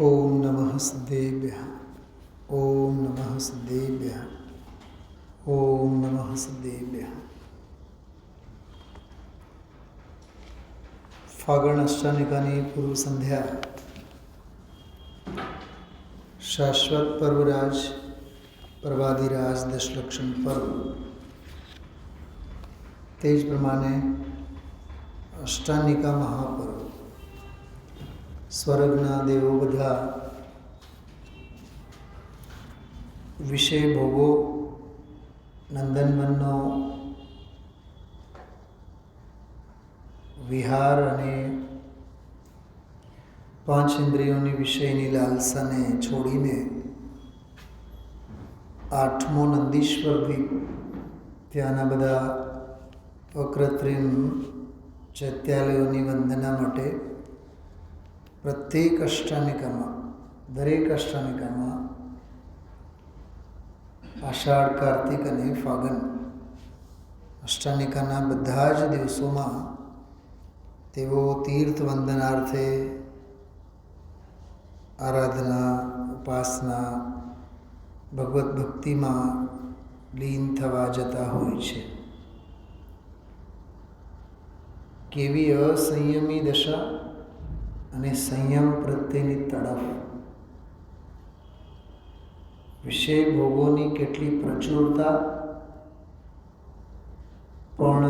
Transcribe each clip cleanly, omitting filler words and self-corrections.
ઓમ નમઃ સિદ્ધેભ્યઃ. ઓમ નમઃ સિદ્ધેભ્યઃ. ઓમ નમઃ સિદ્ધેભ્યઃ. ફાગણ અષ્ટાનિકાની પૂર્વ સંધ્યા શાશ્વત પર્વરાજ પર્વાધિરાજ દશલક્ષણ પર્વ. તે જ પ્રમાણે અષ્ટાનિકા મહાપર્વ. સ્વર્ગના દેવો બધા વિષય ભોગો નંદનવનનો વિહાર અને પાંચ ઇન્દ્રિયોની વિષયની લાલસાને છોડીને આઠમો નંદીશ્વર દ્વીપ ત્યાંના બધા અકૃત્રિમ ચૈત્યાલયોની વંદના માટે પ્રત્યેક અષ્ટાનિકામાં દરેક અષ્ટાનિકામાં આષાઢ, કાર્તિક અને ફાગણ અષ્ટાનિકાના બધા જ દિવસોમાં તેઓ તીર્થ વંદનાર્થે આરાધના, ઉપાસના, ભગવત ભક્તિમાં લીન થવા જતા હોય છે. કેવી અસંયમી દશા અને સંયમ પ્રત્યેની તડફ, વિષય ભોગોની કેટલી પ્રચુરતા, પણ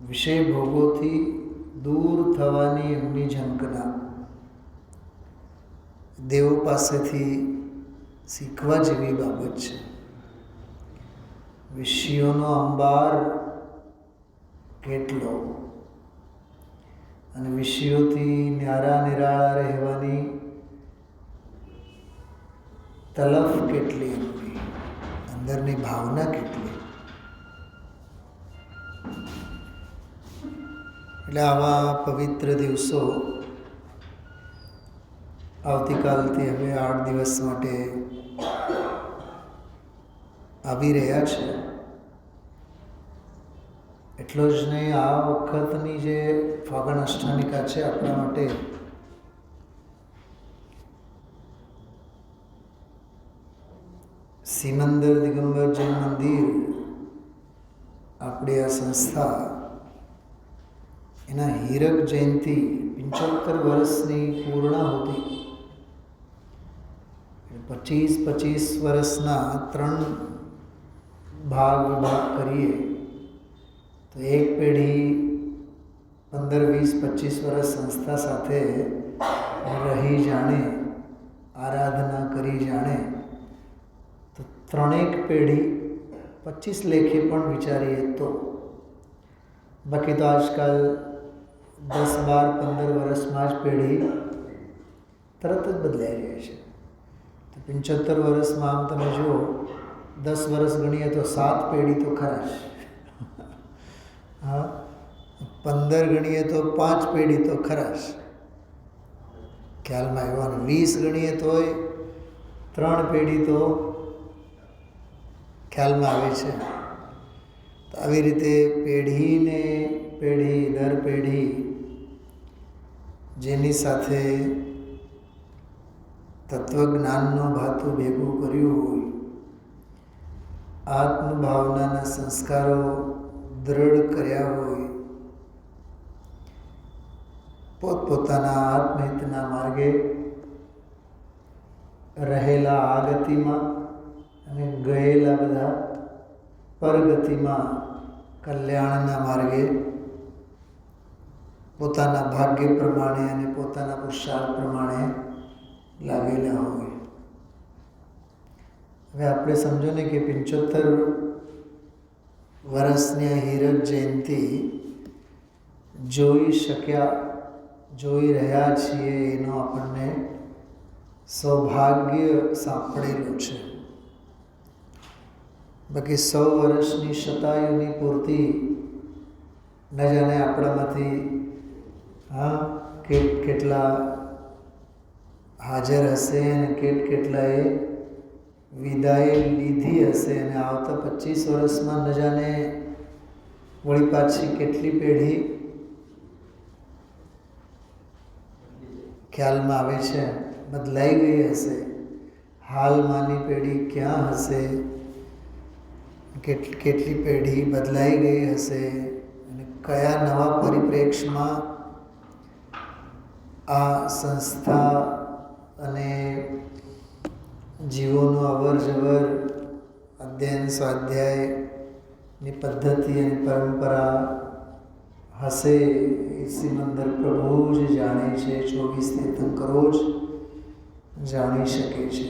વિષય ભોગોથી દૂર થવાની એમની ઝંખના દેવો પાસેથી શીખવા જેવી બાબત છે. વિષયોનો અંબાર કેટલો અને વિષયોથી ન્યારા નિરાળા રહેવાની તલફ કેટલી, એમની અંદરની ભાવના કેટલી. એટલે આવા પવિત્ર દિવસો આવતીકાલથી હવે 8 દિવસ માટે આવી રહ્યા છે. એટલો જ નહીં, આ વખતની જે ફાગણ અષ્ટાનિકા છે આપણા માટે સિમંદર દિગંબર જૈન મંદિર, આપણી આ સંસ્થા એના હીરક જયંતિ 75 વર્ષની પૂર્ણાહુતિ, 25 વર્ષના 3 વિભાગ કરીએ તો એક પેઢી 15, 20, 25 વર્ષ સંસ્થા સાથે રહી જાણે, આરાધના કરી જાણે, તો 3 પેઢી 25 લેખે પણ વિચારીએ તો. બાકી તો આજકાલ 10, 12, 15 વર્ષમાં જ પેઢી તરત જ બદલાઈ જાય છે. તો 75 વર્ષમાં આમ તમે જુઓ, 10 વર્ષ ગણીએ તો 7 પેઢી તો ખરા જ. હા, 15 ગણીએ તો 5 પેઢી તો ખરા જ ખ્યાલમાં આવ્યો. 20 ગણીએ તોય 3 પેઢી તો ખ્યાલમાં આવે છે. તો આવી રીતે પેઢીને પેઢી દર પેઢી જેની સાથે તત્વજ્ઞાનનું ભાતું ભેગું કર્યું હોય, આત્મભાવનાના સંસ્કારો દ્રઢ કર્યા હોય, પોતપોતાના આત્મહિતના માર્ગે રહેલા આ ગતિમાં અને ગયેલા બધા પરગતિમાં કલ્યાણના માર્ગે પોતાના ભાગ્ય પ્રમાણે અને પોતાના પુરુષાર્થ પ્રમાણે લાગેલા હોય. હવે આપણે સમજો ને કે 75 વર્ષની આ હીરક જયંતિ જોઈ રહ્યા છીએ, એનો આપણને સૌભાગ્ય સાંપડેલું છે. બાકી 100 વર્ષની શતાયુની પૂર્તિ ન જાણે આપણામાંથી કેટલા હાજર હશે અને કેટલાએ વિદાય લીધી હશે, અને આવતા 25 વર્ષમાં ન જાણે વળી પાછી કેટલી પેઢી ખ્યાલમાં આવે છે, બદલાઈ ગઈ હશે. હાલમાંની પેઢી ક્યાં હશે, કેટલી પેઢી બદલાઈ ગઈ હશે અને કયા નવા પરિપ્રેક્ષમાં આ સંસ્થા અને જીવોનું અવર જવર, અધ્યયન સ્વાધ્યાયની પદ્ધતિ અને પરંપરા હશે એ સિમંદર પ્રભુ જ જાણે છે. 24 તીર્થંકરો જ જાણી શકે છે.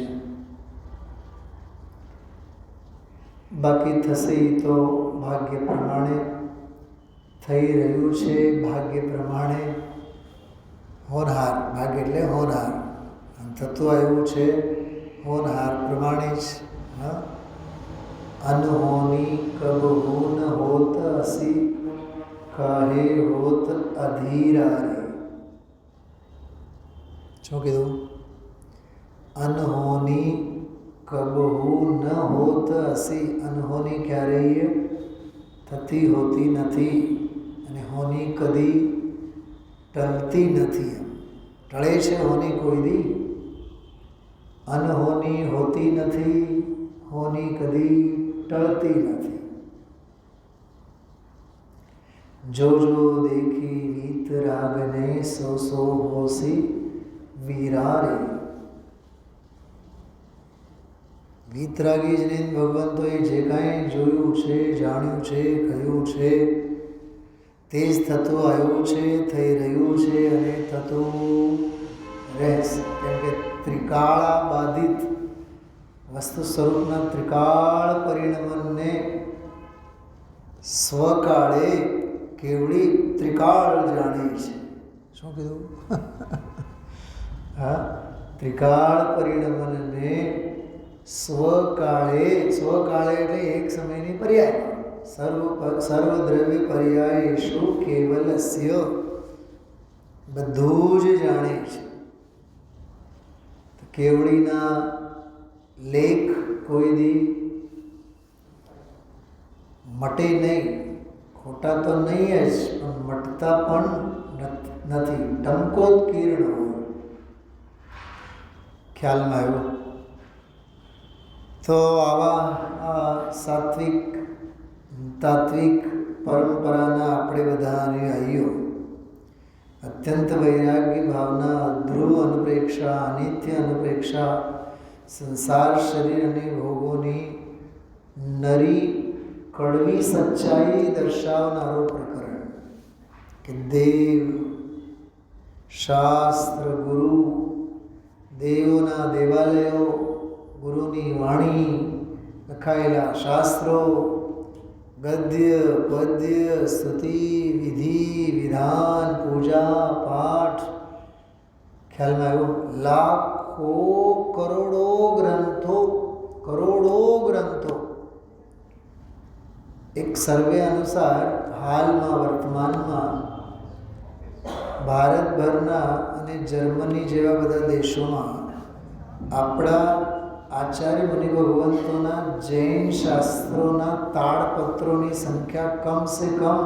બાકી થશે એ તો ભાગ્ય પ્રમાણે થઈ રહ્યું છે. ભાગ્ય પ્રમાણે હોનહાર, ભાગ્ય એટલે હોનહાર, થતું આવ્યું છે હોનહાર પ્રમાણે જ. હા, અનહોની કબ હો ન હોત અસી કાહે હોત અધીરા રે. શું કીધું? અનહોની કબહુ ન હોત અસી. અનહોની ક્યારેય થતી હોતી નથી અને હોની કદી ટળતી નથી. ટળે છે હોની કોઈ દી? અનહોની હોતી નથી, હોની કદી ટળતી નથી. જો જો દેખી રીત રાગને સો સો હોસી વીરારે. વીતરાગી જ નહીં, ભગવંતોએ જે કાંઈ જોયું છે, જાણ્યું છે, કહ્યું છે તે જ થતું આવ્યું છે, થઈ રહ્યું છે અને થતું રહેશે. કેમ કે ત્રિકાળા બાધિત વસ્તુ સ્વરૂપના ત્રિકાળ પરિણમનને સ્વકાળે કેવડી ત્રિકાળ જાણે છે. શું કીધું? હા, ત્રિકાળ પરિણમનને સ્વકાળે, સ્વકાળે એટલે એક સમયની પર્યાય. સર્વદ્રવ્ય પર્યાયેષુ કેવલસ્ય, બધું જ જાણે છે. કેવડીના લેખ કોઈ દી મટે નહીં. ખોટા તો નહીં જ, પણ મટતા પણ નથી. ટંકોત્કીર્ણ હોય. ખ્યાલમાં આવ્યું? તો આવા સાત્વિક તાત્વિક પરંપરાના આપણે બધા અનુયાયીઓ અત્યંત વૈરાગ્ય ભાવના, ધ્રુવ અનુપ્રેક્ષા, અનિત્ય અનુપ્રેક્ષા, સંસાર શરીર અને ભોગોની નરી કડવી સચ્ચાઈ દર્શાવનારો પ્રકરણ કે દેવ, શાસ્ત્ર, ગુરુ, દેવોના દેવાલયો, ગુરુની વાણી, લખાયેલા શાસ્ત્રો, ગદ્ય, પદ્ય, સ્તુતિ, વિધિ, વિધાન, પૂજા, પાઠ. ખ્યાલમાં આવ્યો? લાખો કરોડો ગ્રંથો. એક સર્વે અનુસાર હાલમાં વર્તમાનમાં ભારતભરના અને જર્મની જેવા બધા દેશોમાં આપણા આચાર્ય મુનિ ભગવંતોના જૈન શાસ્ત્રોના તાળપત્રોની સંખ્યા કમસે કમ,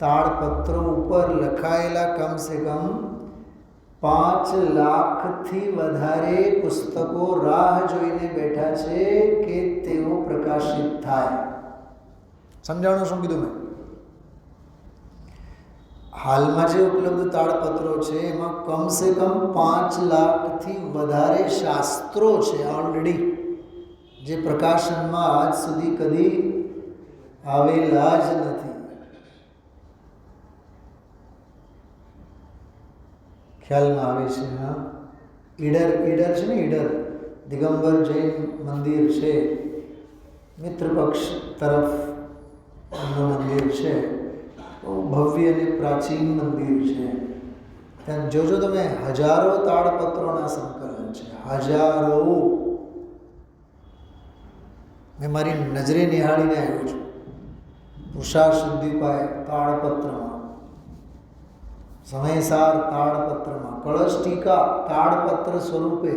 તાળપત્રો ઉપર લખાયેલા કમસે કમ 5 લાખથી વધારે પુસ્તકો રાહ જોઈને બેઠા છે કે તેઓ પ્રકાશિત થાય. સમજાણું શું કીધું મેં? હાલમાં જે ઉપલબ્ધ તાળપત્રો છે એમાં કમસે કમ 5 લાખથી વધારે શાસ્ત્રો છે ઓલરેડી, જે પ્રકાશનમાં આજ સુધી કદી આવેલા જ નથી. ખ્યાલમાં આવે છે? હા, ઈડર છે ને, ઈડર દિગંબર જૈન મંદિર છે, મિત્ર પક્ષ તરફ મંદિર છે. ભવ્ય અને પ્રાચીન મંદિર છે. ત્યાં જોજો તમે, હજારો તાળપત્રોના સંકલન છે, હજારો. મેં મારી નજરે નિહાળીને આવ્યો છું. પુરુષાર્થ શુદ્ધિપાય તાળપત્રમાં, સમયસાર તાળપત્રમાં, કળશ ટીકા તાળપત્ર સ્વરૂપે,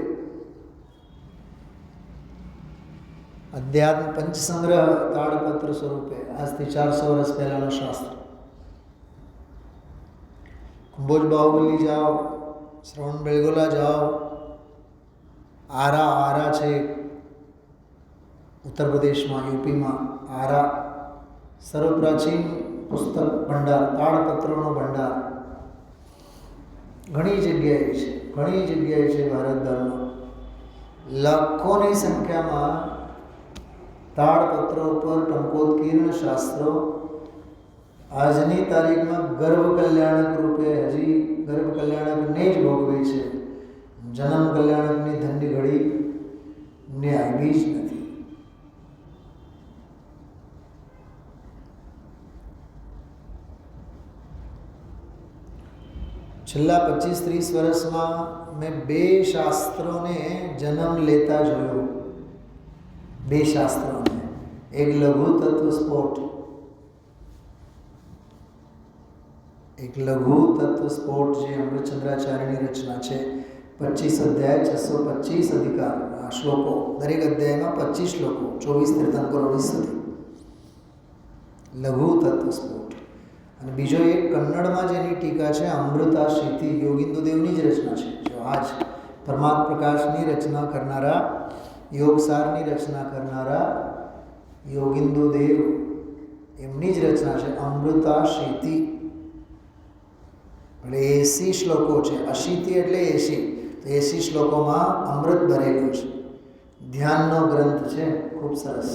અધ્યાત્મ પંચસંગ્રહ તાળપત્ર સ્વરૂપે, આજથી 400 વર્ષ પહેલાંનો શાસ્ત્ર. કુંભોજ બાહુબલી જાઓ, શ્રવણ બેળગોલા જાઓ, આરા છે ઉત્તર પ્રદેશમાં, યુપીમાં. આરા સર્વપ્રાચીન પુસ્તક ભંડાર, તાળપત્રોનો ભંડાર ઘણી જગ્યાએ છે ભારતભરમાં. લાખોની સંખ્યામાં તાળપત્રો પર ટંકોત્કીર્ણ શાસ્ત્રો આજની તારીખમાં ગર્ભ કલ્યાણક રૂપે હજી ગર્ભ કલ્યાણકને જ ભોગવે છે. જન્મ કલ્યાણકની ધન્ય ઘડી ને આવી જ નથી. છેલ્લા 25-30 વર્ષમાં મેં 2 શાસ્ત્રોને જન્મ લેતા જોયો. 2 શાસ્ત્રોને. એક લઘુ તત્વ સ્ફોટ, જે અમૃતચંદ્રાચાર્યની રચના છે. 25 અધ્યાય, 625 અધિકાર શ્લોકો, દરેક અધ્યાયમાં 25 શ્લોકો, 24 તીર્થંકરોની સ્તુતિ. લઘુ તત્વ સ્ફોટ. અને બીજો એક કન્નડમાં જેની ટીકા છે, અમૃતાશીતિ, યોગિન્દુદેવની જ રચના છે. જો આજ પરમાત્મ પ્રકાશની રચના કરનારા, યોગસારની રચના કરનારા યોગિન્દુદેવ, એમની જ રચના છે અમૃતાશીતિ. એટલે 80 શ્લોકો છે. અશીતિ એટલે 80. તો 80 શ્લોકોમાં અમૃત ભરેલું છે. ધ્યાનનો ગ્રંથ છે, ખૂબ સરસ.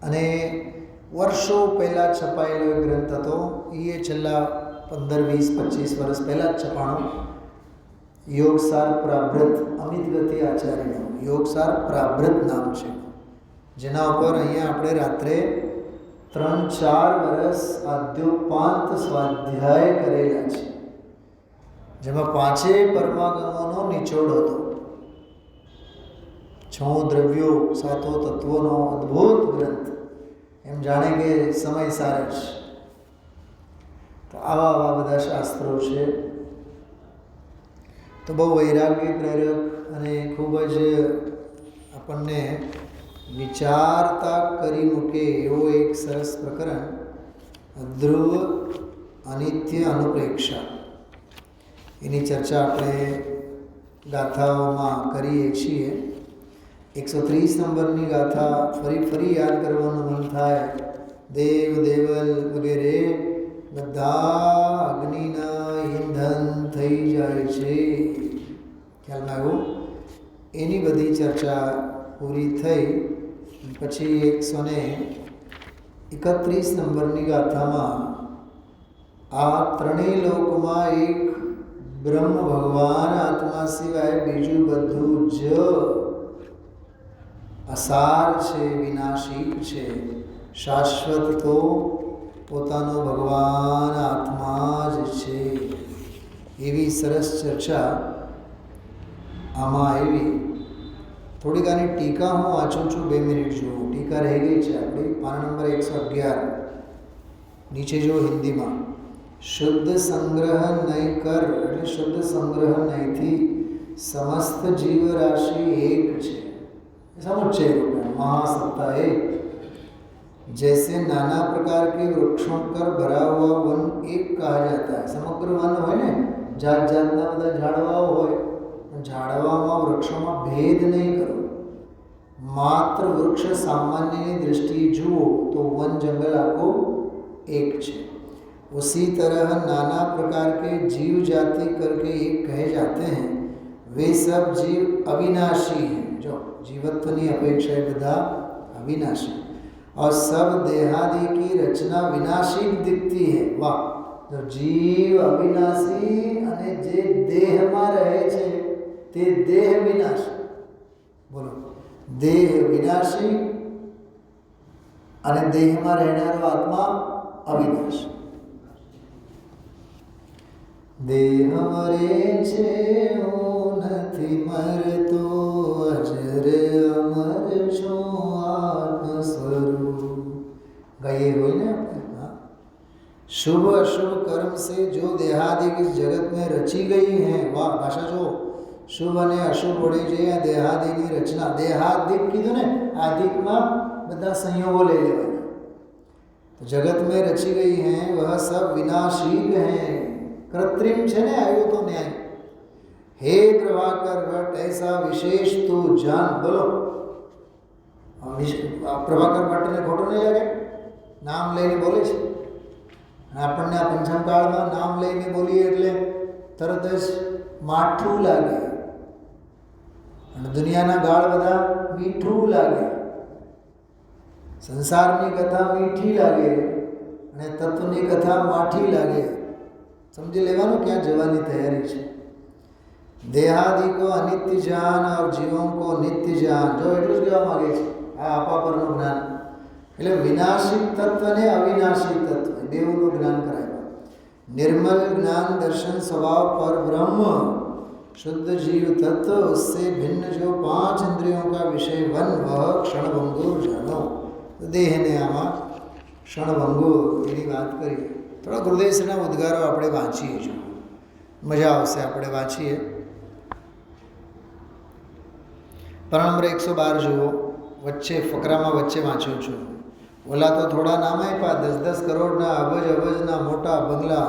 અને વર્ષો પહેલાં છપાયેલો એક ગ્રંથ હતો. એ છેલ્લા 15, 20, 25 વર્ષ પહેલાં જ છપાણો. યોગસાર પ્રાભૃત, અમિત ગતિ આચાર્યનો યોગસાર પ્રાભૃત નામ છે. જેના ઉપર અહીંયા આપણે રાત્રે 3-4 વર્ષ આદ્યોપાંત સ્વાધ્યાય કરેલા છે. જેમાં 5 પરમાગમોનો નિચોડ હતો. 6 દ્રવ્યો, 7 તત્વોનો અદ્ભુત ગ્રંથ. એમ જાણે કે સમય સાર જ. તો આવા બધા શાસ્ત્રો છે. તો બહુ વૈરાગ્ય પ્રેરક અને ખૂબ જ આપણને વિચારતા કરી મૂકે એવો એક સરસ પ્રકરણ, ધ્રુવ અનિત્ય અનુપ્રેક્ષા. એની ચર્ચા આપણે ગાથાઓમાં કરીએ છીએ. 130 નંબરની ગાથા ફરી યાદ કરવાનું મન થાય. દેવ દેવલ વગેરે બધા અગ્નિના ઈંધન થઈ જાય છે. ખ્યાલમાં આવ્યું? એની બધી ચર્ચા પૂરી થઈ પછી 131 નંબરની ગાથામાં આ ત્રણેય લોકમાં એક બ્રહ્મ ભગવાન આત્મા સિવાય બીજું બધું જ અસાર છે, વિનાશિક છે. શાશ્વત તો પોતાનો ભગવાન આત્મા જ છે. એવી સરસ ચર્ચા આમાં આવી. થોડીક આની ટીકા હું વાંચું છું, 2 મિનિટ જુઓ. ટીકા રહી ગઈ છે આપણી, પાના નંબર 111. નીચે જો હિન્દીમાં, શુદ્ધ સંગ્રહ નહીં કર, એટલે શુદ્ધ સંગ્રહ નહીંથી સમસ્ત જીવ રાશિ એક છે. समुच्चय रूप में महासत्ता एक. जैसे नाना प्रकार के वृक्षों पर भरा हुआ वन एक कहा जाता है. समग्र वन હોય ને, જાત જાતના બધા ઝાડવાઓ હોય, ઝાડવામાં વૃક્ષોમાં ભેદ નહીં કરો. માત્ર વૃક્ષ સામાન્યની દૃષ્ટિએ જુઓ તો वन जंगल आपको एक છે. उसी तरह नाना प्रकार के जीव जाति करके एक कहे जाते हैं. वे सब जीव अविनाशी हैं. जो जीवत्वनी अपेक्षा બધા अविनाशी, और सब देहादि की रचना विनाशी दिखती है. वाह! तो जीव अविनाशी અને જે દેહમાં રહે છે તે દેહ વિનાશી. બોલો, દેહ વિનાશી અને દેહમાં રહેનારો આત્મા અવિનાશી. દેહ મરે છે હું નથી મરતો, અજર અમર છું આત્મ સ્વરૂપ. ગાઈએ હોય ને આપણે. शुभ अशुभ कर्म से जो देहादिक इस जगत में रची गई हैं. वाह! भाषा जो શુભ અને અશુભ વડે જે આ દેહાદિની રચના, દેહાદિક કીધું ને, આદિકમાં બધા સંયોગો લઈ લેવાના. तो जगत में रची गई हैं वह सब विनाशील हैं, कृत्रिम છે ને આવ્યો તો ન્યાય। हे प्रभाकर भट्ट ऐसा विशेष तू जान। बोलो प्रभाकर भट्ट ने खोटो नहीं लगे, नाम લઈને બોલે છે અને આપણને આ પંચમકાળમાં નામ લઈને બોલીએ એટલે તરત જ માઠું લાગે અને દુનિયાના ગાળ બધા મીઠું લાગે, સંસારની કથા મીઠી લાગે અને તત્વની કથા માઠી લાગે। સમજી લેવાનું ક્યાં જવાની તૈયારી છે। देहादि को अनित्य जान और जीवों को नित्य जान। जो એટલું જ કહેવા માંગે છે આ આપા પરનું જ્ઞાન, એટલે વિનાશિક તત્વ ને અવિનાશી તત્વ બેઉનું જ્ઞાન કરાવ્યું। निर्मल ज्ञान दर्शन स्वभाव पर ब्रह्म शुद्ध जीव तत्व, उससे भिन्न जो 5 इंद्रियों का विषय वन वह क्षणभंगुर जानो। देह ने आमा क्षणभंगुर એની વાત કરી। થોડા ગુરુદેવના ઉદ્ગારો આપણે વાંચીએ છીએ, મજા આવશે આપણે વાંચીએ। પાના નંબર 112 જુઓ, વચ્ચે ફકરામાં વચ્ચે વાંચ્યું છું। ઓલા તો થોડા નામ આપ્યા, 10-10 કરોડના અબજ અબજના મોટા બંગલા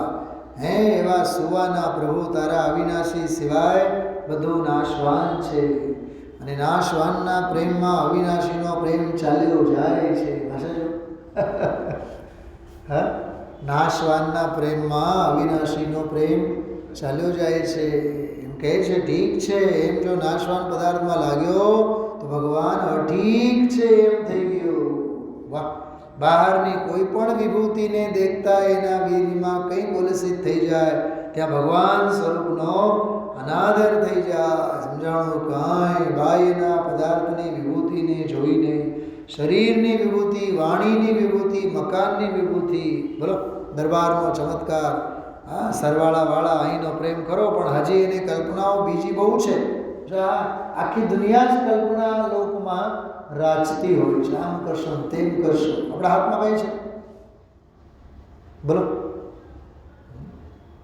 હે એવા સુવાના પ્રભુ તારા અવિનાશી સિવાય બધું નાશવાન છે અને નાશવાનના પ્રેમમાં અવિનાશીનો પ્રેમ ચાલ્યો જાય છે। હા, નાશવાનના પ્રેમમાં અવિનાશીનો પ્રેમ ચાલ્યો જાય છે। એમ કહે છે ઠીક છે, એમ જો નાશવાન પદાર્થમાં લાગ્યો તો ભગવાન અઠીક છે એમ થઈ ગયું। વાહ, બહારની કોઈ પણ વિભૂતિને દેખતા એના વીરમાં કંઈ કોલસિત થઈ જાય ત્યાં ભગવાન સ્વરૂપનો અનાદર થઈ જાય। સમજાણું કાંઈ બાહ્યના પદાર્થની વિભૂતિને જોઈને, શરીરની વિભૂતિ, વાણીની વિભૂતિ, મકાનની વિભૂતિ, બોલો દરબારનો ચમત્કાર, હા સરવાળાવાળા અહીંનો પ્રેમ કરો પણ હજી એની કલ્પનાઓ બીજી બહુ છે। જો આખી દુનિયા જ કલ્પના લોકમાં રાચતી હોય છે, આમ કરશો તેમ કરશો, આપણા હાથમાં કઈ છે બોલો?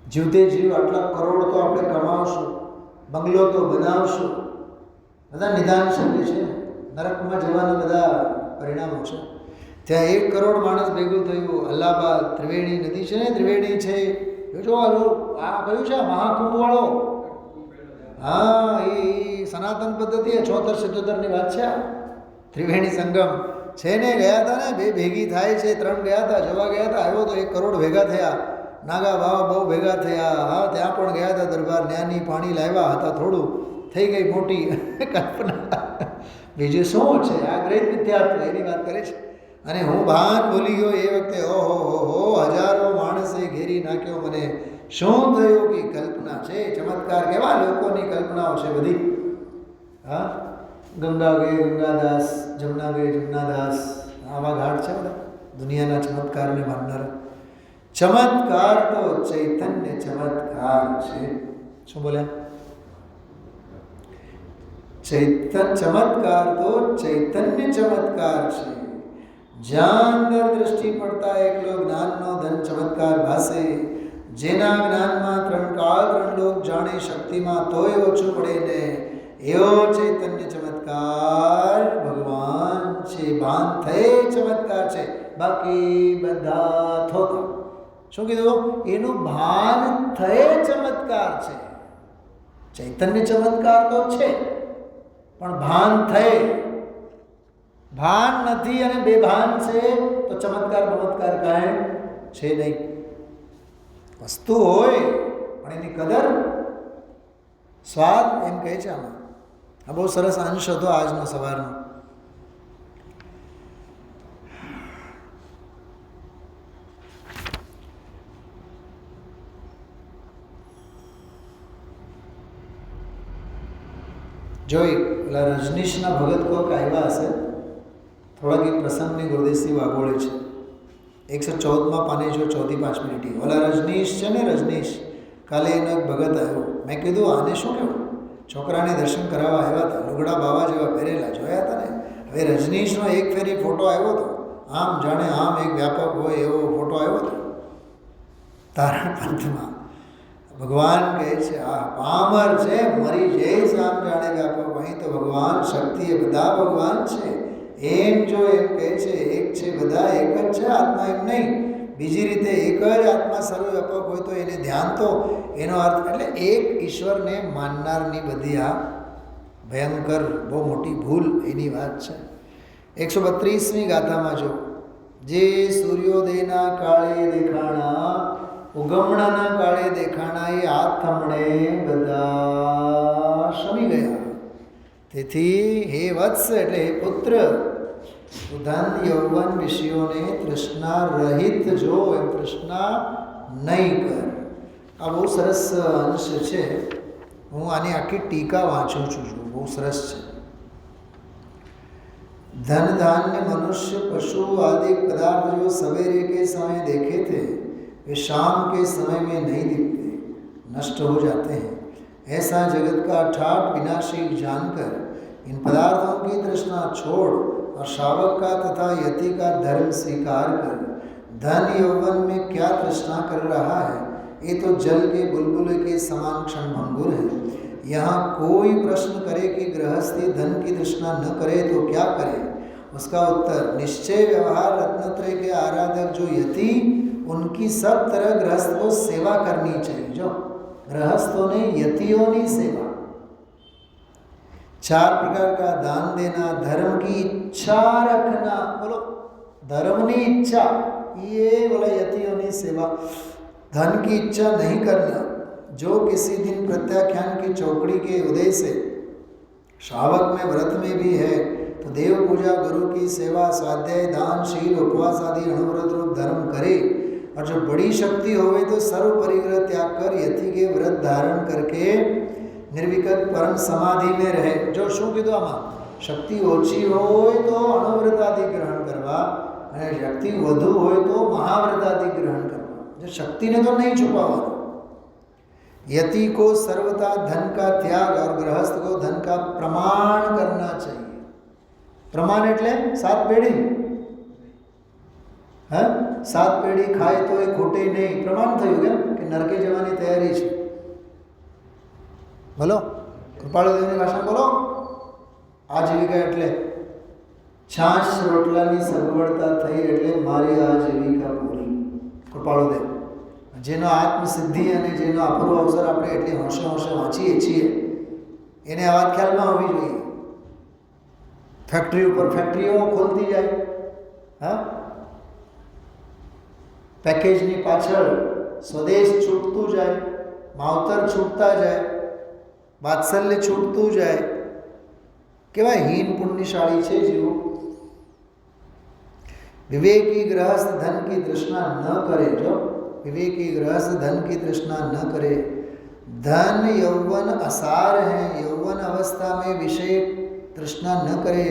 જીવતે જીવ આટલા કરોડ તો આપણે કમાવશું, બંગલો તો બનાવશું, બધા નિદાન શક્તિ છે, નરકમાં જવાના બધા પરિણામો છે। ત્યાં 1 કરોડ માણસ ભેગું થયું, અલ્હાબાદ ત્રિવેણી નદી છે ને, ત્રિવેણી છે જો આ કયું છે મહાકુંભ વાળો, હા એ સનાતન પદ્ધતિ 76-77 ની વાત છે। ત્રિવેણી સંગમ છે ને, ગયા હતા ને, 2 ભેગી થાય છે, 3 ગયા હતા, જવા ગયા હતા, આવ્યો તો 1 કરોડ ભેગા થયા, નાગા બાવા બહુ ભેગા થયા, હા ત્યાં પણ ગયા હતા દરબાર, ન્યાની પાણી લાવ્યા હતા, થોડું થઈ ગઈ મોટી કલ્પના। બીજું શું છે? આ ગ્રેટ મિથ્યાત્વ એની વાત કરે છે। અને હું ભાન ભૂલી ગયો એ વખતે, ઓહો હો હજારો માણસે ઘેરી નાખ્યો મને, શું થયું કે કલ્પના છે, ચમત્કાર, કેવા લોકોની કલ્પનાઓ છે બધી। હા, ગંગા ગયે ગંગાદાસ, જમના ગયે જમનાદાસ, આવા ઘાટ છે બધા દુનિયાના ચમત્કારને માનનારા। ચમત્કાર તો ચૈતન્ય ચમત્કાર છે। શું બોલ્યા? ચમત્કાર તો ચૈતન્ય ચમત્કાર છે। જ્યાં અંદર દ્રષ્ટિ પડતા એકલો જ્ઞાનનો ધન ચમત્કાર ભાસે, જેના જ્ઞાનમાં 3 કાળ 3 લોક જાણે, શક્તિમાં તોય ઓછું પડે ને, એવો ચૈતન્ય ચમત્કાર ભગવાન છે। ભાન થયે ચમત્કાર છે, બાકી બધા થોતા। શું કીધું? એનું ભાન થયે ચમત્કાર છે। ચૈતન્ય ચમત્કાર તો છે પણ ભાન થયે, ભાન નથી અને બેભાન છે તો ચમત્કાર બમત્કાર કાંઈ છે નહીં। વસ્તુ હોય પણ એની કદર, સ્વાદ એમ કહે છે આમાં। આ બહુ સરસ અંશ હતો આજનો સવારનો। જોઈ પેલા રજનીશના ભગત કોક આવ્યા હશે, થોડાક એક પ્રસંગની ગુરુદેવસિંહ વાગોળે છે, 114માં પાને જો 4-5 મિનિટ। ઓલા રજનીશ છે ને, રજનીશ, કાલે એનો એક ભગત આવ્યો, મેં કીધું આને શું કહેવું, છોકરાને દર્શન કરાવવા આવ્યા હતા, લુગડા બાવા જેવા પહેરેલા, જોયા હતા ને। હવે રજનીશનો એક ફેરી ફોટો આવ્યો હતો, આમ જાણે આમ એક વ્યાપક હોય એવો ફોટો આવ્યો હતો તારણ પંથમાં। ભગવાન કહે છે આ પામર છે, મરી જઈશ આમ જાણે વ્યાપક, અહીં તો ભગવાન શક્તિ એ બધા ભગવાન છે। એમ જો એમ કહે છે એક છે, બધા એક જ છે આત્મા, એમ નહીં. બીજી રીતે એક જ આત્મા સર્વવ્યાપક હોય તો એને ધ્યાન, તો એનો અર્થ એટલે એક ઈશ્વરને માનનારની બધી આ ભયંકર બહુ મોટી ભૂલ એની વાત છે. 132મી ગાથામાં જો, જે સૂર્યોદયના કાળે દેખાણા, ઉગમણાના કાળે દેખાણા, એ આથમણે બધા શમી ગયા. તેથી હે વત્સ એટલે હે પુત્ર, ધન યૌવન વિષયોને તૃષ્ણા રહિત જો, એમ તૃષ્ણા નહીં કર. આ બહુ સરસ અંશ છે. હું આની આખી ટીકા વાંચું છું, બહુ સરસ છે. धन धान्य मनुष्य पशु आदि पदार्थ जो सवेरे के समय देखे थे वे शाम के समय में नहीं दिखते, नष्ट हो जाते हैं. ऐसा जगत का ठाठ विनाशी जानकर इन पदार्थों की तृष्णा छोड़ और शावक का तथा यति का धर्म स्वीकार कर धन यौवन में क्या तृष्णा कर रहा है, ये तो जल के बुलबुले के समान क्षणभंगुर है. यहाँ कोई प्रश्न करे कि गृहस्थी धन की तृष्णा न करे तो क्या करे, उसका उत्तर निश्चय व्यवहार रत्नत्रय के आराधक जो यति, उनकी सब तरह गृहस्थ को सेवा करनी चाहिए. जो गृहस्थों ने यतियों की सेवा, 4 प्रकार का दान देना, धर्म की इच्छा रखना, बोलो धर्म की इच्छा, ये बोला यतियों की सेवा. धन की इच्छा नहीं करना. जो किसी दिन प्रत्याख्यान की चौकड़ी के उदय से श्रावक में व्रत में भी है तो देव पूजा, गुरु की सेवा, स्वाध्याय, दान, शील, उपवास आदि अणुव्रत रूप धर्म करे. और जो बड़ी शक्ति होवे तो सर्व परिग्रह त्याग कर यति के व्रत धारण करके निर्विकल्प परम समाधि में रहे. जो शू कीधुं आमां, शक्ति ओછી હોય તો અણુવ્રત આદિ ગ્રહણ કરવા, અને શક્તિ વધુ હોય તો મહાવ્રત આદિ ગ્રહણ કરવા. જો શક્તિને તો નહીં છુપાવવાનું. यति को सर्वथा धन का त्याग और गृहस्थ को धन का प्रमाण करना चाहिए. प्रमाण એટલે 7 પેઢી, હા 7 પેઢી ખાય તો એ ખોટે નહીં. પ્રમાણ થયું કેમ કે નરકે જવાની તૈયારી છે. બોલો કૃપાળુદેવની ભાષા બોલો. આજીવિકા એટલે છાશ રોટલાની સગવડતા થઈ એટલે મારી આજીવિકા પૂરી. કૃપાળુદેવ જેનો આત્મસિદ્ધિ અને જેનો અપૂર્વ અવસર આપણે એટલી હોંશે હોંશે વાંચીએ છીએ, એને આ વાત ખ્યાલમાં હોવી જોઈએ. ફેક્ટરી ઉપર ફેક્ટરીઓ ખોલતી જાય, હા પેકેજની પાછળ સ્વદેશ છૂટતું જાય, માવતર છૂટતા જાય, વાત્સલ્ય છૂટતું જાય. કેવા હીન પુણ્યશાળી છે જીવો. विवेकी गृहस्थ धन की तृष्णा न करे. जो विवेकी गृहस्थ धन की तृष्णा न करे. धन यौवन असार है. यौवन अवस्था में विषय तृष्णा न करे.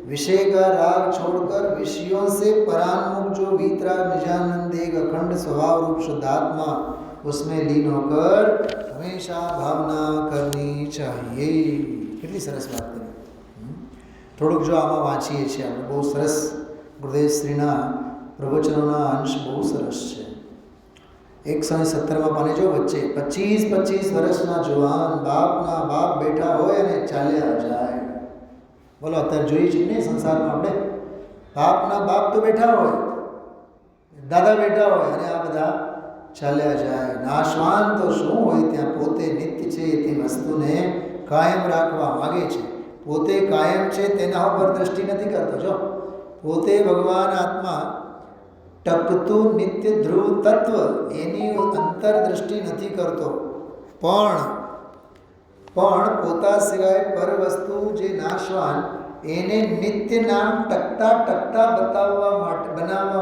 विषय का राग छोड़कर विषयों से परान्मुख जो वीतराग निजानंद एक अखंड स्वभाव रूप शुद्धात्मा, उसमें लीन होकर हमेशा भावना करनी चाहिए. कितनी सरस बात करी. થોડુંક જો આમાં વાંચીએ છીએ આપણે, બહુ સરસ ગુરુદેવ શ્રીના પ્રવચનોના અંશ બહુ સરસ છે. 117માં પાને જો વચ્ચે 25 વર્ષના જુવાન બાપના બાપ બેઠા હોય અને ચાલ્યા જાય. બોલો અત્યારે જોઈએ છીએ ને સંસારમાં આપણે, બાપના બાપ તો બેઠા હોય, દાદા બેઠા હોય અને આ બધા ચાલ્યા જાય. નાશવાન તો શું હોય, ત્યાં પોતે નિત્ય છે તે વસ્તુને કાયમ રાખવા માગે છે. પોતે કાયમ છે તેના ઉપર દ્રષ્ટિ નથી કરતો. જો પોતે ભગવાન આત્મા ટકતું નિત્ય ધ્રુવ તત્વ, એની અંતરદ્રષ્ટિ નથી કરતો. પણ પોતા સિવાય પર વસ્તુ જે નાશવાન, એને નિત્ય નામ ટકતા બનાવવા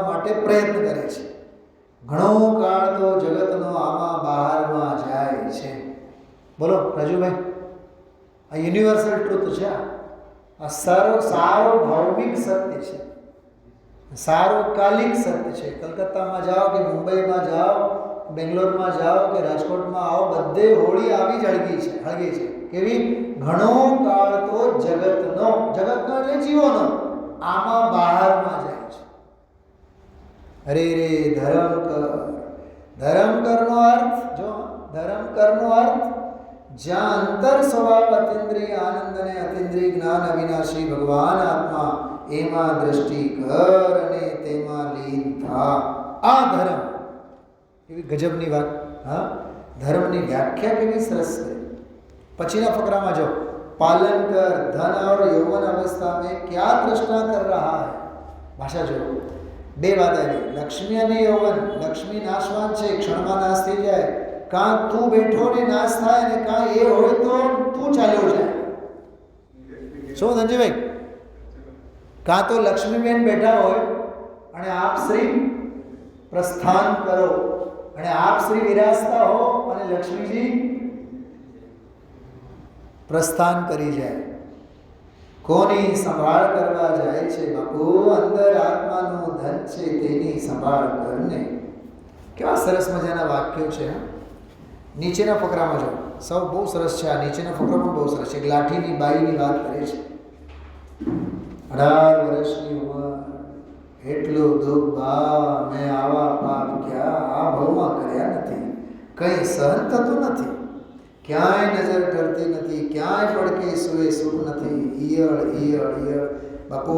માટે પ્રયત્ન કરે છે. ઘણો કાળ તો જગતનો આમાં બહારમાં જાય છે. બોલો રાજુભાઈ, આ યુનિવર્સલ ટ્રુથ છે. આ સારો ભૌમિક સત્ય છે, સાર્વકાલિક સત્ય છે. કલકત્તામાં જાઓ કે મુંબઈમાં જાઓ, બેંગ્લોરમાં જાઓ કે રાજકોટમાં આવો, બધે હોળી આવી જ હળગી છે. કેવી? ઘણો કાળ તો જગતનો એટલે જીવોનો આમાં બહારમાં જાય છે. અરે રે ધર્મ કરનો અર્થ જો, ધર્મ કરનો અર્થ જ્યાં અંતર સ્વભાવ અતિન્દ્રિય આનંદ અને અતિન્દ્રિય જ્ઞાન અવિનાશી ભગવાન આત્મા એમાં દ્રષ્ટિ કર અને તેમાં લીન થા. આ ધર્મ. એવી ગજબની વાત. હા, ધર્મની વ્યાખ્યા કેવી સરસ છે. પછીના ફકરામાં જો, पालन कर धन और यौवन अवस्था में क्या तृष्णा कर रहा है. भाषा जो બે વાત આવી. લક્ષ્મી અને યૌવન. લક્ષ્મી નાશવાન છે, ક્ષણમાં નાશ થઈ જાય. કાં તું બેઠો ને નાશ થાય ને કાં એ હોય તો તું ચાલ્યો જાય. શું ધનજીભાઈ? કાં તો લક્ષ્મીબેન બેઠા હોય અને આપ શ્રી પ્રસ્થાન કરો અને આપ શ્રી વિરાજતા હો અને લક્ષ્મીજી પ્રસ્થાન કરી જાય. કોની સંભાળ કરવા જાય છે બાપુ? અંદર આત્માનું ધન છે તેની સંભાળ કરને. કેવા સરસ મજાના વાક્યો છે. નીચેના ફકરામાં જો, સૌ બહુ સરસ છે. આ નીચેના ફકરા પણ બહુ સરસ છે. એક લાઠીની બાઈની વાત કરે છે. 18 વર્ષની ઉંમર, એટલું દુઃખ બા મેં આવા પાપ ક્યાં આ ભવમાં કર્યા નથી. કંઈ સહન થતું નથી, ક્યાંય નજર ઠરતી નથી, ક્યાંય પડકે સુએ સુખ નથી. ઈયળ ઈયળ ઈયળ. બાપુ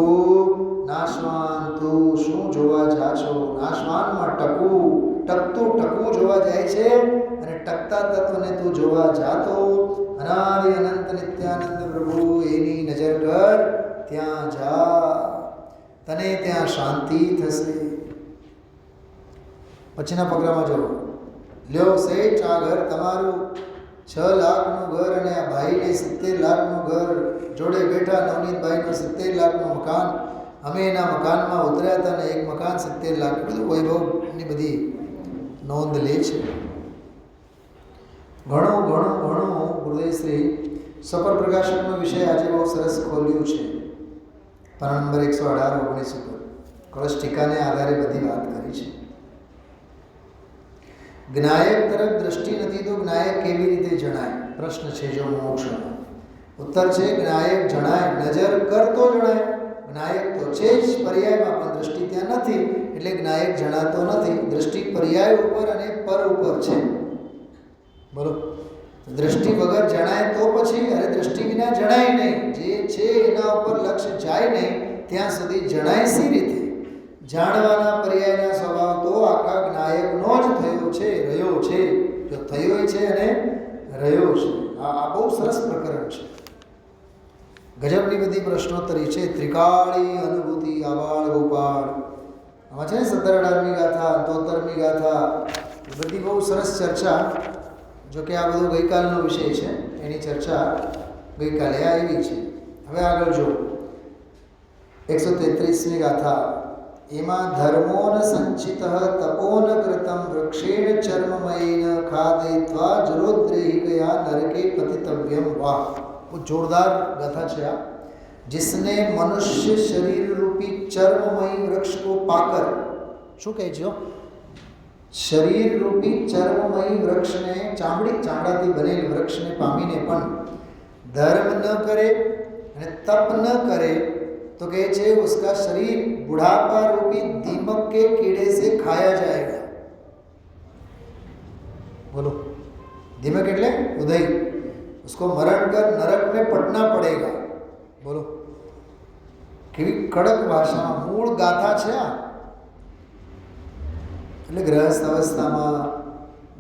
નાશવાન તું શું જોવા જા છો? નાશવાનમાં ટકતું જોવા જાય છે અને ટકતા તત્વને તું જોવા જાતો. અનાદિ અનંત નિત્યાનંદ પ્રભુ એની નજર કર, ત્યાં જા, તને ત્યાં શાંતિ થશે. પછીના પગલામાં જો, લ્યો શેઠ આ ઘર તમારું, 6 લાખનું ઘર અને આ ભાઈને 70 લાખનું ઘર. જોડે બેઠા નવનીતભાઈનું 70 લાખનું મકાન. અમે એના મકાનમાં ઉતર્યા હતા અને એક મકાન 70 લાખ. બધું વૈભવની બધી નોંધ લે છે. ઘણું ગુરુદેવશ્રી સફર પ્રકાશકનો વિષય આજે બહુ સરસ ખોલ્યું છે. પાના નંબર 118-19 ઉપર કળશ ટીકાને આધારે બધી વાત કરી છે. જ્ઞાયક તરફ દ્રષ્ટિ નથી તો જ્ઞાયક કેવી રીતે જણાય? પ્રશ્ન છે જો મોક્ષનો. ઉત્તર છે જ્ઞાયક જણાય, નજર કરતો જણાય. જ્ઞાયક તો છે જ પર્યાયમાં, પણ દ્રષ્ટિ ત્યાં નથી એટલે જ્ઞાયક જણાતો નથી. દ્રષ્ટિ પર્યાય ઉપર અને પર ઉપર છે. બોલો, દ્રષ્ટિ વગર જણાય તો પછી, અરે દ્રષ્ટિ વિના જણાય નહીં. જે છે એના ઉપર લક્ષ્ય જાય નહીં ત્યાં સુધી જણાય સી રીતે? જાણવાના પર્યાયના સ્વભાવ તો આખા જ્ઞાયકનો જ થયો છે, રહ્યો છે. જો થયો છે અને રહ્યો છે. આ બહુ સરસ પ્રકરણ છે. ગજબની બધી પ્રશ્નોત્તરી છે. ત્રિકાળી અનુભૂતિ આબાળ ગોપાળ. આમાં છે ને 17-18મી ગાથા, 73મી ગાથા, એ બધી બહુ સરસ ચર્ચા. જો કે આ બધો ગઈકાલનો વિષય છે, એની ચર્ચા ગઈકાલે આવી છે. હવે આગળ જો 133મી ગાથા. એમાં ધર્મોન સંચિત તપોન કૃતમ વૃક્ષેણ ચર્મમયેન ખાદયિત્વા જરોદ્રેહિકયા નરકે પતિતવ્યમ. વાહ, બહુ જોરદાર ગાથા છે આ. जिसने मनुष्य शरीर रूपी चर्ममयी वृक्ष को पाकर, શું કહે છે? શરીર રૂપી ચર્મમયી વૃક્ષને, ચામડાથી બનેલ વૃક્ષને પામીને પણ ધર્મ ન કરે અને તપ ન કરે तो કહે છે उसका शरीर बुढ़ापा रूपी दीमक के कीड़े से खाया जाएगा. बोलो, दीमक એટલે ઉદય. उसको मरण कर नरक में पटना पड़ेगा. बोलो, કેવી કડક ભાષામાં મૂળ ગાથા છે આ. એટલે ગ્રહસ્થ અવસ્થામાં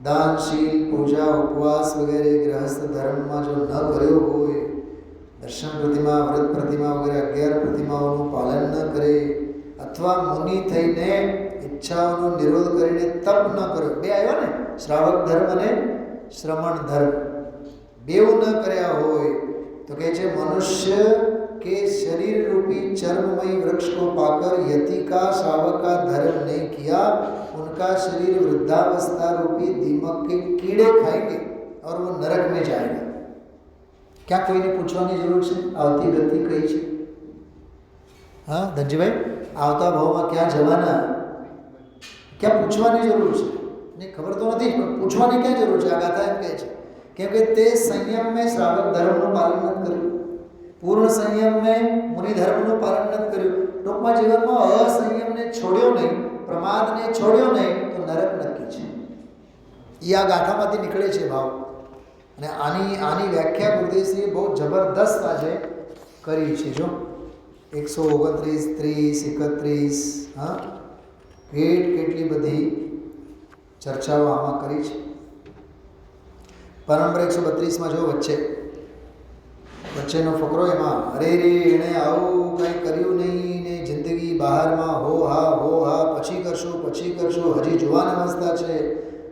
દાનશીલ, પૂજા, ઉપવાસ વગેરે ગ્રહસ્થ ધર્મમાં જો ન કર્યો હોય, દર્શન પ્રતિમા, વ્રત પ્રતિમા વગેરે 11 પ્રતિમાઓનું પાલન ન કરે, અથવા મુનિ થઈને ઈચ્છાઓનો નિરોધ કરીને તપ ન કર્યો. બે આવ્યા ને, શ્રાવક ધર્મ અને શ્રમણ ધર્મ. બેવ ન કર્યા હોય તો કહે છે મનુષ્ય के शरीर रूपी चर्ममयी वृक्ष को पाकर यति का श्रावक का धर्म नहीं किया, उनका शरीर वृद्धावस्था रूपी दीमक के कीड़े खाएंगे और वो नरक में जाएगा. क्या કોઈને પૂછવાની જરૂર છે? આવતી ગતિ કઈ છે? હા ધનજીભાઈ, આવતા ભાવમાં ક્યાં જવાના? ક્યાં પૂછવાની જરૂર છે? નહીં, ખબર તો નથી, પણ પૂછવાની ક્યાં જરૂર છે? આ ગાથા એમ કહે છે કેમ કે તે સંયમ મેં શ્રાવક ધર્મનું પાલન નથી કર્યું, પૂર્ણ સંયમ મેં મુનિ ધર્મનું પાલન નથી કર્યું, ટૂંકમાં જીવનમાં અસંયમને છોડ્યો નહીં, પ્રમાદને છોડ્યો નહીં, તો નરક નક્કી છે. એ આ ગાથામાંથી નીકળે છે ભાવ. અને આની વ્યાખ્યા ગુરુદેવશ્રીએ બહુ જબરદસ્ત આજે કરી છે. જો 129, 30, 31, હા, કેટલી બધી ચર્ચાઓ આમાં કરી છે. પાના નંબર 132માં જો વચ્ચેનો ફકરો, એમાં અરે રે એણે આવું કંઈ કર્યું નહીં ને જિંદગી બહારમાં હો હા પછી કરશું હજી જુવાન અવસ્થા છે,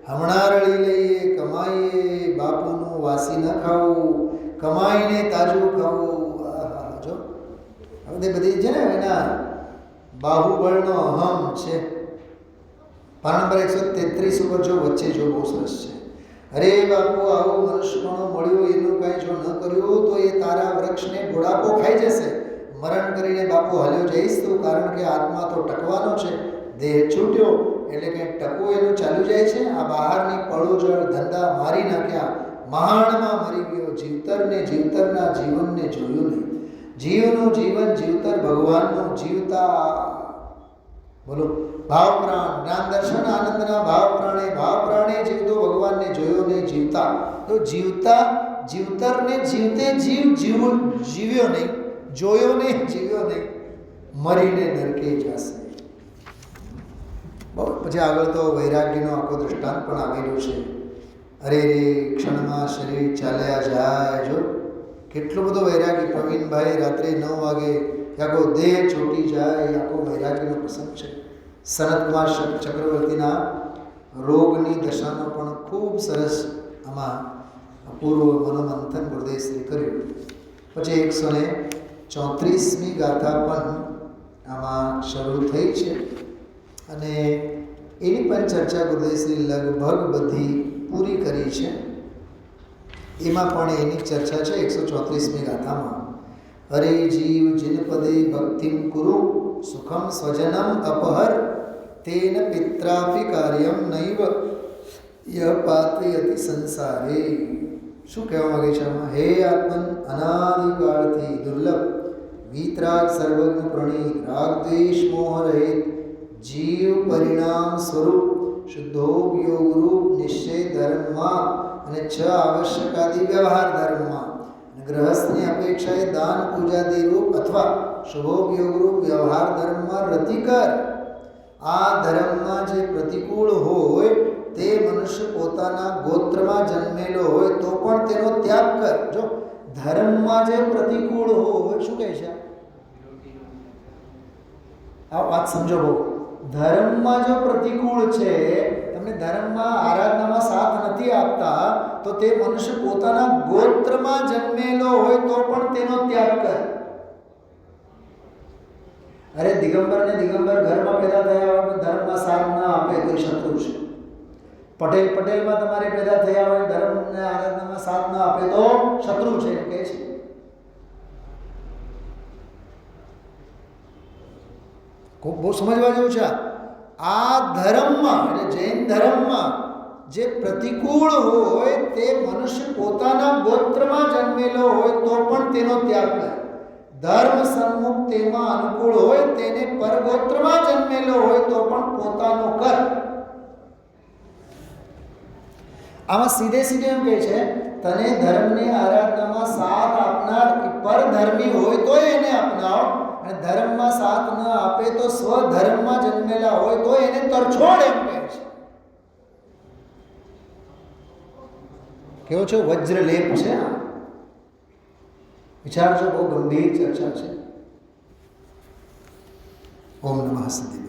હમણાં રળી લઈએ, કમાઈએ, બાપુનું વાસી ન ખાવું, કમાઈને તાજું ખાવું. જો હવે બધી છે ને એના બાહુબળનો અહમ છે. પાના નંબર 133 ઉપર જો વચ્ચે જો બહુ સરસ છે. અરે બાપુ આવું મનુષ્યપણું મળ્યું, એનું કાંઈ જો ન કર્યું તો એ તારા વૃક્ષને બુઢાપો ખાઈ જશે. મરણ કરીને બાપુ હાલ્યો જઈશ તું, કારણ કે આત્મા તો ટકવાનો છે. દેહ છૂટ્યો એટલે કંઈ ટકવું એનું ચાલુ જાય છે. આ બહારની પળોજળ ધંધા મારી નાખ્યા, મહાણમાં મરી ગયો. જીવતરના જીવનને જોયું નહીં. જીવનું જીવન જીવતર ભગવાનનું જીવતા. બોલો, ભાવ પ્રાણ જ્ઞાન દર્શન આનંદના ભાવ પ્રાણે જીવતો ભગવાનને જોયો નહીં. જીવતા તો જીવતરને જીવતે જીવ્યો નહીં, જોયો નહીં, જીવ્યો નહીં, મરીને નરકે જશે. બહુ પછી આગળ તો વૈરાગ્યનો આખો દૃષ્ટાંત પણ આવેલું છે. અરે રે ક્ષણમાં શરીર ચાલ્યા જાય. જો કેટલો બધો વૈરાગ્ય. પ્રવીણભાઈ રાત્રે 9 વાગે આખો દેહ છૂટી જાય, આખો વૈરાગ્યનો પ્રસંગ છે. સનતકુમાર ચક્રવર્તીના રોગની દશાનો પણ ખૂબ સરસ આમાં પૂર્વ મનોમંથન ગુરુદેવશ્રી કર્યું. પછી 134મી ગાથા પણ આમાં શરૂ થઈ છે અને એની પણ ચર્ચા ગુરુદેવશ્રી લગભગ બધી પૂરી કરી છે. એમાં પણ એની ચર્ચા છે 134મી ગાથામાં. હરે જીવ જિન પદે ભક્તિમ કુરુ, સુખમ સ્વજનમ અપહર, તેન પિત્રાપી કાર્યમ નૈવ ય પાતયતિ સંસારે. શું કહેવા માંગે છે આમાં? હે આત્મન, અનાદિકાળથી દુર્લભ, વીતરાગ સર્વજ્ઞ પ્રણીત, રાગ દ્વેષ મોહ રહિત, જીવ પરિણામ સ્વરૂપ, શુદ્ધોપયોગ રૂપ નિશ્ચય ધર્મમાં અને 6 આવશ્યકાદિ વ્યવહાર ધર્મમાં, ગ્રહસ્થની અપેક્ષાએ દાન પૂજાદી રૂપ અથવા શુભોપયોગ રૂપ વ્યવહાર ધર્મમાં રતિ કર. આ ધર્મમાં જે પ્રતિકૂળ હોય તે મનુષ્ય પોતાના ગોત્રમાં જન્મેલો હોય તો પણ તેનો ત્યાગ કર. જો ધર્મમાં જે પ્રતિકૂળ હોય, શું કહે છે આ વાત સમજો બહુ. ધર્મમાં જો પ્રતિકૂળ છે, તમને ધર્મમાં આરાધનામાં સાથ નથી આપતા, તો તે મનુષ્ય પોતાના ગોત્રમાં જન્મેલો હોય તો પણ તેનો ત્યાગ કર. અરે દિગંબર ઘરમાં પેદા થયા હોય, ધર્મમાં સાથ ના આપે તો શત્રુ છે. પટેલમાં તમારે પેદા થયા હોય, ધર્મને આરાધનામાં સાથ ના આપે તો શત્રુ છે, એમ કહે છે. ખૂબ બહુ સમજવા જેવું છે. આ ધર્મમાં એટલે જૈન ધર્મમાં જે પ્રતિકૂળ હોય તે મનુષ્ય પોતાના ગોત્રમાં જન્મેલો હોય તો પણ તેનો ત્યાગ કરે. ધર્મ સન્મુખ તેમાં અનુકૂળ હોય તેને પરગોત્રમાં જન્મેલો હોય તો પણ પોતાનો કર. આમાં સીધે એમ કહે છે, તને ધર્મની આરાધનામાં સાથ આપનાર પરધર્મી હોય તો એને અપનાવ, અને ધર્મમાં સાથ ન આપે તો સ્વધર્મમાં જન્મેલા હોય તો એને તરછોડ, એમ કહે છે. કેવો છે વજ્રલેપ છે. વિચારજો, બહુ ગંભીર ચર્ચા છે. ઓમ નમઃ સિદ્ધિ.